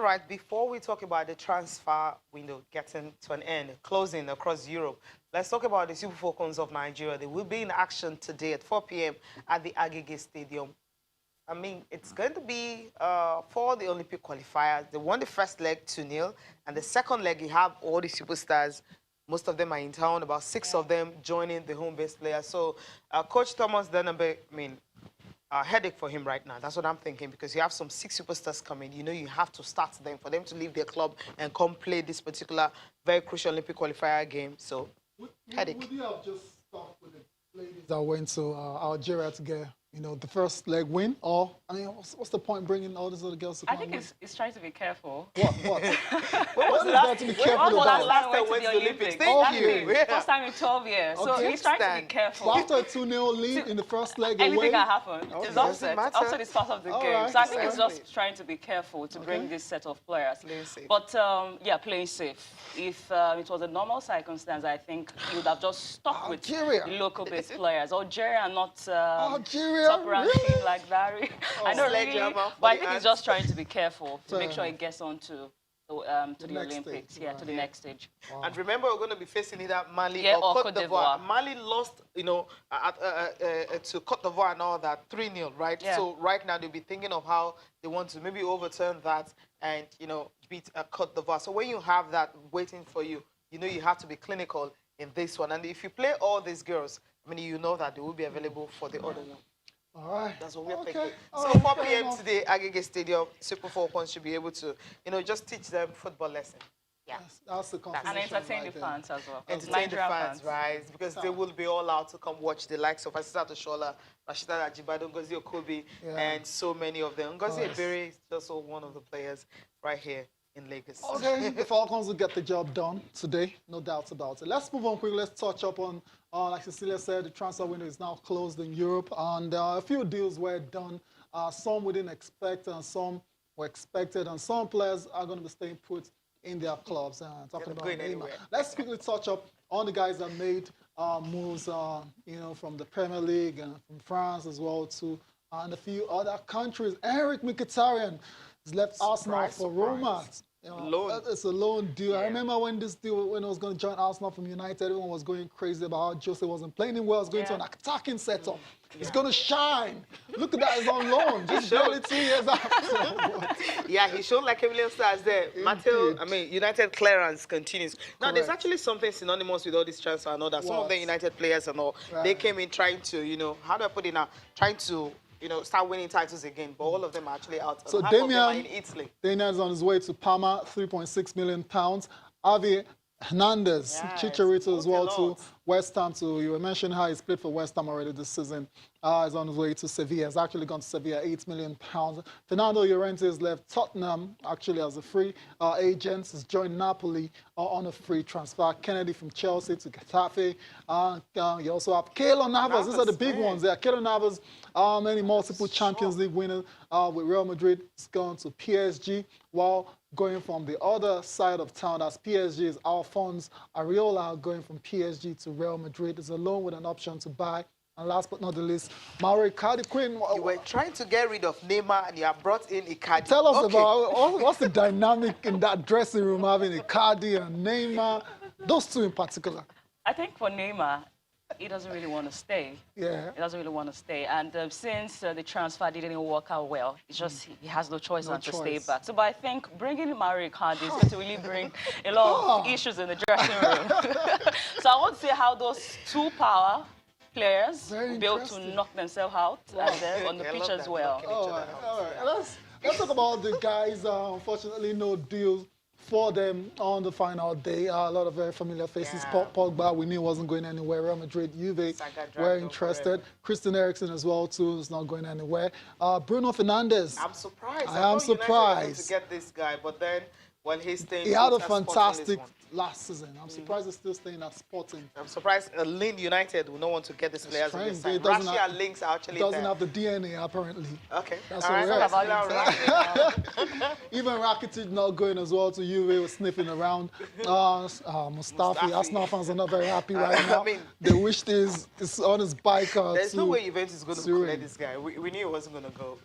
right, before we talk about the transfer window getting to an end, closing across Europe, let's talk about the Super Falcons of Nigeria. They will be in action today at 4 p.m. at the Agege Stadium. I mean, it's going to be for the Olympic qualifiers. They won the first leg 2-0, and the second leg, you have all the superstars. Most of them are in town, about 6 of them joining the home-based players. So, Coach Thomas Denebe, I mean, headache for him right now. That's what I'm thinking, because you have some 6 superstars coming. You know, you have to start them for them to leave their club and come play this particular very crucial Olympic qualifier game. So, headache. Would you have just stopped with the ladies that went to Algeria to get, you know, the first leg win? Or, I mean, what's the point bringing all these other girls to come? I think it's trying to be careful. What? What is there to be careful about? Last time went to the Olympics. Thank you. Yeah. First time in 12 years. Okay. So he's trying to be careful. But after a 2-0 lead in the first leg away, anything can happen. Okay. It's upset. Upset is part of the game. Right. So I think it's just trying to be careful to bring this set of players. Playing safe. But, yeah, playing safe. If it was a normal circumstance, I think he would have just stuck with the local-based players. Algeria, not top-ranked team like that. I know, really, but I think he's just trying to be careful to make sure he gets on to the Olympics, to the next stage. Wow. And remember, we're going to be facing either Mali or Cote d'Ivoire. Mali lost, you know, to Cote d'Ivoire and all that, 3-0, right? Yeah. So right now they'll be thinking of how they want to maybe overturn that and, you know, beat Cote d'Ivoire. So when you have that waiting for you, you know you have to be clinical in this one. And if you play all these girls, I mean, you know that they will be available for the other one. All right. That's what we're thinking. So 4 p.m. today, Agege Stadium, Super Falcons should be able to, you know, just teach them football lesson. Yeah. That's the conversation. And entertain the fans as well. Entertain the fans, right? Because they will be all out to come watch the likes of Asisa Toshola, Rashida Ajibado, Ngozi Okobi, and so many of them. Ngozi Ebere is also one of the players right here in Lagos. Okay, the Falcons will get the job done today, no doubt about it. Let's move on quickly. Let's touch up on, like Cecilia said, the transfer window is now closed in Europe, and a few deals were done. Some we didn't expect, and some were expected, and some players are going to be staying put in their clubs. Talking about Neymar. Let's quickly touch up on the guys that made moves, you know, from the Premier League and from France as well to and a few other countries. Eric Mkhitaryan has left Arsenal for Roma. You know, it's a loan deal. I remember when this deal, when I was going to join Arsenal from United, everyone was going crazy about how Jose wasn't playing him well. He was going to an attacking setup. He's going to shine. Look at that, he's on loan. Just barely 2 years after. Yeah, he showed like a million stars there. Matteo, I mean, United clearance continues. Now, there's actually something synonymous with all this transfer and all that. Some of the United players and all, they came in trying to, you know, how do I put it now? Trying to, you know, start winning titles again, but all of them are actually out. So Damian in Italy. Damian's on his way to Parma, £3.6 million. Avi Hernandez, Chicharito as well to West Ham. You were mentioning how he's played for West Ham already this season. He's on his way to Sevilla. He's actually gone to Sevilla, £8 million. Fernando Llorente has left Tottenham, actually as a free agent. He's joined Napoli on a free transfer. Kennedy from Chelsea to Getafe. You also have Keylor Navas. These are the big ones there. Keylor Navas, many multiple Champions League winners with Real Madrid. He's gone to PSG, while going from the other side of town, as PSG is Alphonse Areola, going from PSG to Real Madrid. It's a loan with an option to buy. And last but not the least, Mauro Icardi. You were trying to get rid of Neymar and you have brought in Icardi. Tell us about what's the dynamic in that dressing room, having Icardi and Neymar, those two in particular. I think for Neymar, he doesn't really want to stay. Yeah. He doesn't really want to stay. And since the transfer didn't work out well, it's just he has no choice than to stay back. So, but I think bringing Mauro Icardi is going to really bring a lot of issues in the dressing room. So I want to see how those two power players will be able to knock themselves out on the pitch as well. All right. Let's talk about the guys. Unfortunately, no deals for them on the final day. A lot of very familiar faces. Pogba, we knew wasn't going anywhere. Real Madrid, Juve were interested. Christian Eriksen as well, too, is not going anywhere. Bruno Fernandes. I'm surprised. I am surprised. To get this guy, but then when he's staying, he had a fantastic last season. I'm surprised he's still staying at Sporting. I'm surprised Lynn United will not want to get this player as a Russia links are actually doesn't have the DNA, apparently. Okay. That's Even Rakitic not going as well to Juve, was sniffing around. Mustafi, Arsenal fans are not very happy right now. I mean, they wish he's on his bike. There's no way Juventus is going to collect this guy. We knew he wasn't going to go.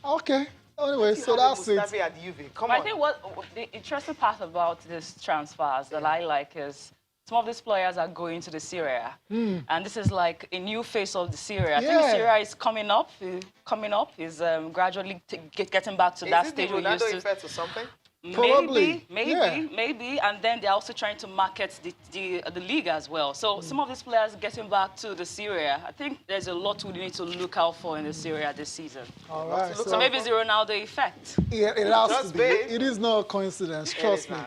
Okay. Anyway, so that's it. At UV. Come I on. think what the interesting part about this transfers that I like is some of these players are going to the Syria, and this is like a new face of the Syria. I think Syria is coming up. Is gradually getting back to that stage. Is it Ronaldo effect or something? Probably. Maybe, and then they're also trying to market the league as well. So some of these players getting back to the Syria, I think there's a lot we need to look out for in the Syria this season. All right. So maybe it's the Ronaldo effect. Yeah, it has to be. It is not a coincidence, trust me.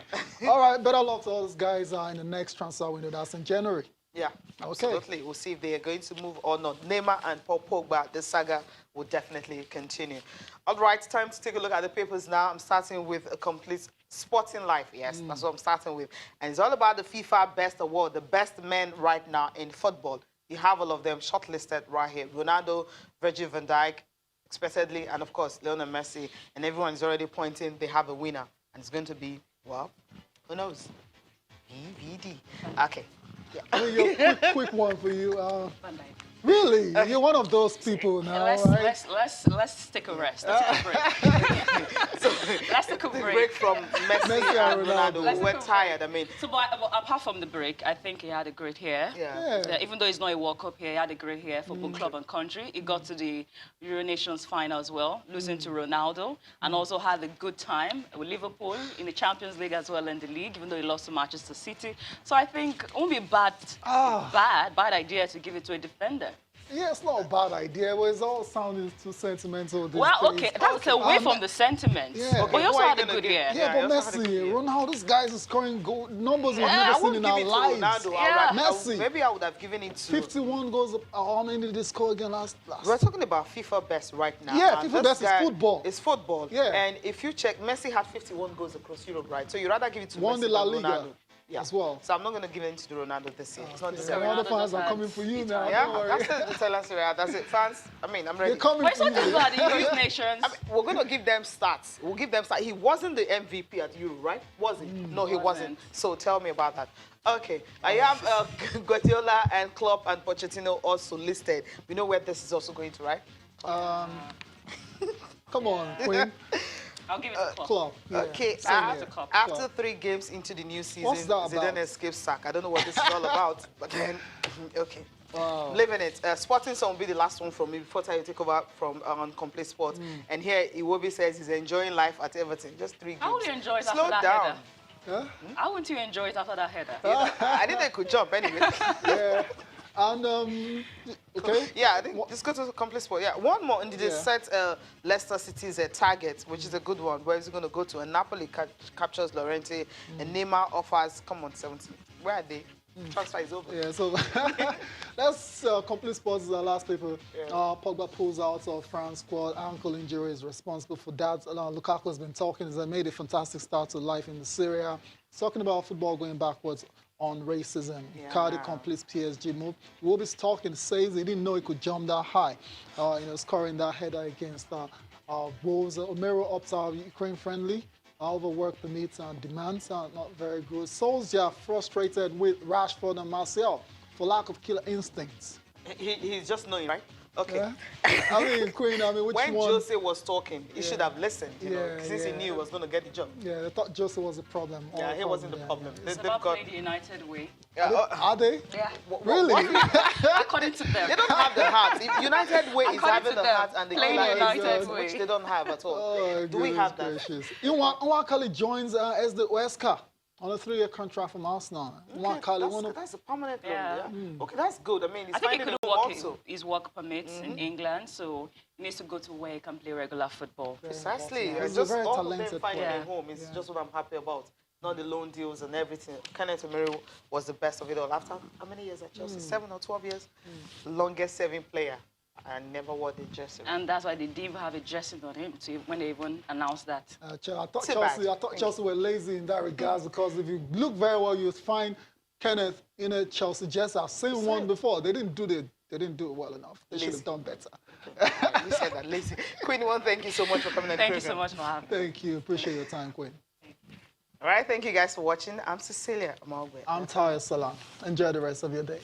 All right, better luck to all those guys in the next transfer window. That's in January. Yeah, absolutely. We'll see if they are going to move or not. Neymar and Paul Pogba, the saga will definitely continue. All right, time to take a look at the papers now. I'm starting with a complete sporting life. Yes, that's what I'm starting with. And it's all about the FIFA Best Award, the best men right now in football. You have all of them shortlisted right here. Ronaldo, Virgil van Dijk, expectedly, and of course, Lionel Messi. And everyone is already pointing they have a winner. And it's going to be, well, who knows? VVD. Okay. Yeah. I mean, quick one for you. Really? You're one of those people now, let's take a rest. Let's take a break. Let's take a break from Messi and Ronaldo. We're tired. I mean, so but apart from the break, I think he had a great year. Even though it's not a World Cup here, he had a great year for both club and country. He got to the Euro Nations final as well, losing to Ronaldo, and also had a good time with Liverpool in the Champions League as well in the league, even though he lost to Manchester City. So I think it won't be bad idea to give it to a defender. Yeah, it's not a bad idea, but it's all sounding too sentimental. Well, okay, that's away from the sentiment. Yeah. But he also had a good year. Yeah, but Messi, Ronaldo, this guy's is scoring goal numbers we've never seen in our lives. Messi. Maybe I would have given it to... 51 goals. How many did they score again last? We're talking about FIFA Best right now. Yeah, FIFA Best is football. It's football. Yeah. And if you check, Messi had 51 goals across Europe, right? So you'd rather give it to Messi the La Liga. Ronaldo. Yeah. As well. So I'm not going to give it to Ronaldo this year. It's not the same. Ronaldo fans are coming for you now. Yeah, that's it. The Italian Serie A. That's it. Fans, I mean, I'm ready. They're coming but it's for not you. just about the Youth Nations. I mean, we're going to give them stats. We'll give them stats. He wasn't the MVP at Euro, right? Was he? No, he wasn't. So tell me about that. Okay. I have Guardiola and Klopp and Pochettino also listed. We know where this is also going to, right? Come on, Queen. I'll give it to Klopp. Yeah. Okay, after 3 games into the new season, Zidane escapes sack. I don't know what this is all about, but then, okay. Wow. Living it. Sporting Song will be the last one from me before I take over from on Complete Sports. And here, Iwobi says he's enjoying life at Everton. Just 3 games. How would you enjoy it Slow after that down. header? Huh? How wouldn't you enjoy it after that header? I think they could jump anyway. Yeah. And, okay. Yeah, I think just go to Complete Sport. Yeah, one more. And they set Leicester City's target, which is a good one. Where is it going to go to? And Napoli captures Llorente, and Neymar offers, come on, 70. Where are they? Transfer is over. Yeah, so that's Complete Sports is our last paper. Pogba pulls out of France squad. Ankle injury is responsible for that. Lukaku has been talking. He's made a fantastic start to life in the Syria. He's talking about football going backwards on racism. Cardi completes PSG move. Iwobi's talking, says he didn't know he could jump that high. Scoring that header against Wolves. Omero opts out Ukraine friendly. Overwork permits and demands are not very good. Solskjaer frustrated with Rashford and Martial for lack of killer instincts. He's just knowing, right? Okay. Yeah. I mean, Queen, which when one? Jose was talking, he should have listened, you know, since he knew he was going to get the job. Yeah, they thought Jose was a problem. Yeah, he wasn't the problem. It's about playing the United way. Are they? Yeah. Really? According to them. They don't have the heart. If United way is having the heart and the United way, which they don't have at all. Oh, do we have that? Nwakali joins as the Wesker on a 3-year contract from Arsenal. Okay, that's a permanent loan. Yeah. Okay, that's good. I mean, I think he couldn't work his work permits in England, so he needs to go to where he can play regular football. Precisely. He's just very all talented of them finding a home is just what I'm happy about. Not the loan deals and everything. Kenneth Omeri was the best of it all. After how many years at Chelsea? 7 or 12 years? Longest serving player. And never wore the jersey. And that's why they didn't even have a jersey on him when they even announced that. I thought Chelsea were lazy in that regard because if you look very well, you'll find Kenneth in a Chelsea jersey. I've seen one before. They didn't do it well enough. They should have done better. You said that, lazy. Queen One, thank you so much for coming on the program. Thank you so much for having me. Thank you. Appreciate your time, Queen. All right, thank you guys for watching. I'm Cecilia Amagwe. I'm Taya Salam. Enjoy the rest of your day.